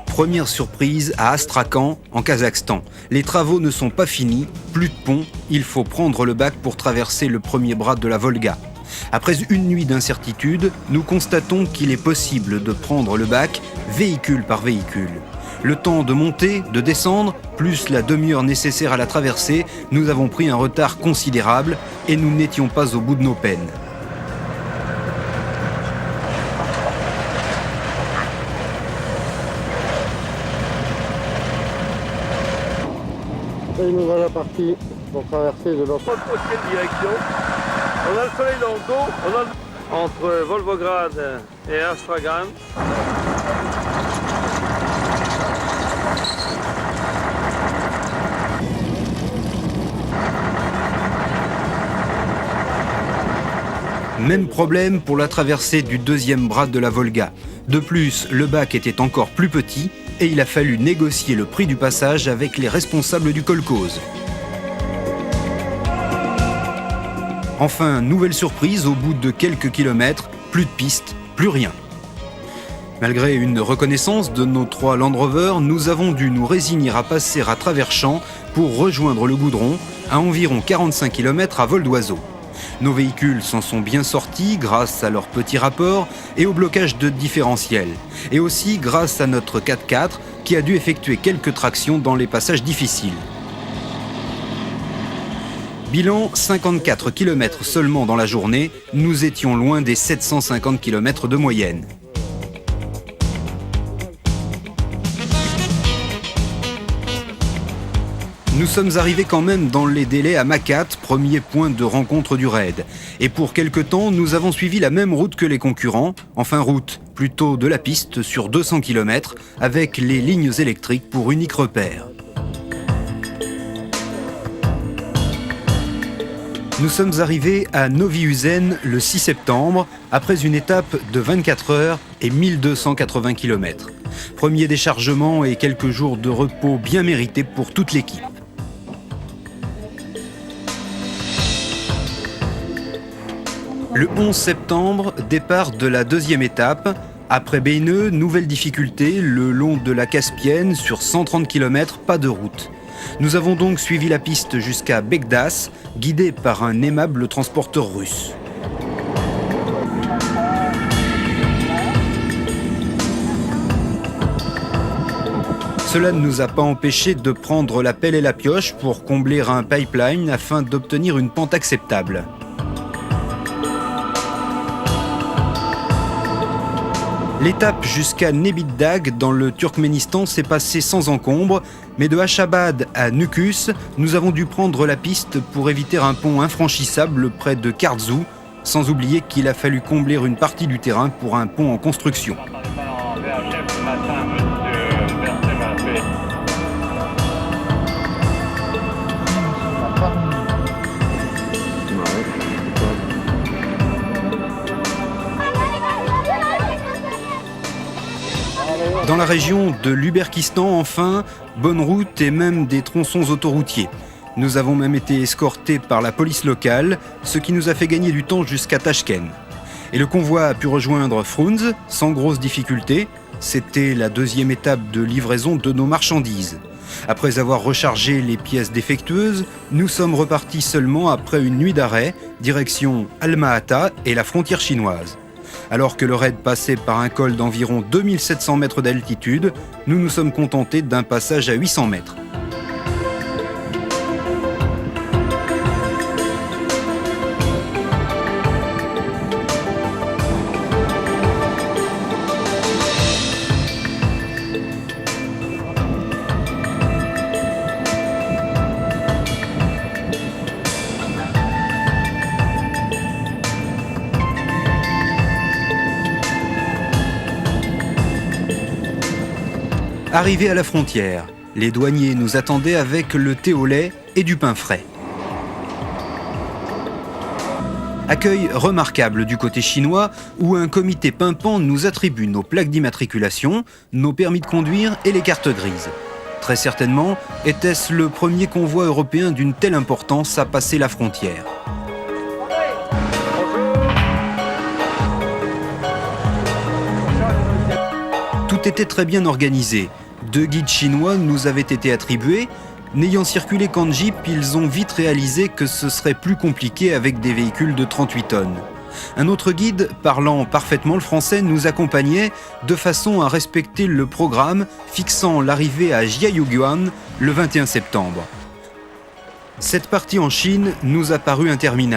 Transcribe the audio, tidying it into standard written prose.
Première surprise à Astrakhan, en Kazakhstan. Les travaux ne sont pas finis, plus de pont, il faut prendre le bac pour traverser le premier bras de la Volga. Après une nuit d'incertitude, nous constatons qu'il est possible de prendre le bac véhicule par véhicule. Le temps de monter, de descendre, plus la demi-heure nécessaire à la traversée, nous avons pris un retard considérable et nous n'étions pas au bout de nos peines. Et nous voilà partis pour traverser de l'autre. Quelle direction? On a le soleil dans le dos, entre Volgograd et Astrakhan. Même problème pour la traversée du deuxième bras de la Volga. De plus, le bac était encore plus petit et il a fallu négocier le prix du passage avec les responsables du kolkhoze. Enfin, nouvelle surprise, au bout de quelques kilomètres, plus de pistes, plus rien. Malgré une reconnaissance de nos 3 Land Rover, nous avons dû nous résigner à passer à travers champs pour rejoindre le goudron à environ 45 km à vol d'oiseau. Nos véhicules s'en sont bien sortis grâce à leur petit rapport et au blocage de différentiel. Et aussi grâce à notre 4x4 qui a dû effectuer quelques tractions dans les passages difficiles. Bilan 54 km seulement dans la journée, nous étions loin des 750 km de moyenne. Nous sommes arrivés quand même dans les délais à Makat, premier point de rencontre du raid. Et pour quelque temps, nous avons suivi la même route que les concurrents, enfin route, plutôt de la piste sur 200 km, avec les lignes électriques pour unique repère. Nous sommes arrivés à Novi Uzen le 6 septembre, après une étape de 24 heures et 1280 km. Premier déchargement et quelques jours de repos bien mérités pour toute l'équipe. Le 11 septembre, départ de la deuxième étape. Après Beineux, nouvelle difficulté, le long de la Caspienne, sur 130 km, pas de route. Nous avons donc suivi la piste jusqu'à Begdas, guidés par un aimable transporteur russe. Cela ne nous a pas empêché de prendre la pelle et la pioche pour combler un pipeline afin d'obtenir une pente acceptable. L'étape jusqu'à Nebitdag dans le Turkménistan s'est passée sans encombre, mais de Ashabad à Nukus, nous avons dû prendre la piste pour éviter un pont infranchissable près de Karzu, sans oublier qu'il a fallu combler une partie du terrain pour un pont en construction. Dans la région de l'Uberkistan, enfin, bonne route et même des tronçons autoroutiers. Nous avons même été escortés par la police locale, ce qui nous a fait gagner du temps jusqu'à Tashkent. Et le convoi a pu rejoindre Frunze sans grosse difficulté. C'était la deuxième étape de livraison de nos marchandises. Après avoir rechargé les pièces défectueuses, nous sommes repartis seulement après une nuit d'arrêt, direction Alma-Ata et la frontière chinoise. Alors que le raid passait par un col d'environ 2700 mètres d'altitude, nous nous sommes contentés d'un passage à 800 mètres. Arrivés à la frontière, les douaniers nous attendaient avec le thé au lait et du pain frais. Accueil remarquable du côté chinois où un comité pimpant nous attribue nos plaques d'immatriculation, nos permis de conduire et les cartes grises. Très certainement, était-ce le premier convoi européen d'une telle importance à passer la frontière. Tout était très bien organisé. 2 guides chinois nous avaient été attribués. N'ayant circulé qu'en Jeep, ils ont vite réalisé que ce serait plus compliqué avec des véhicules de 38 tonnes. Un autre guide, parlant parfaitement le français, nous accompagnait de façon à respecter le programme fixant l'arrivée à Jiayuguan le 21 septembre. Cette partie en Chine nous a paru interminable.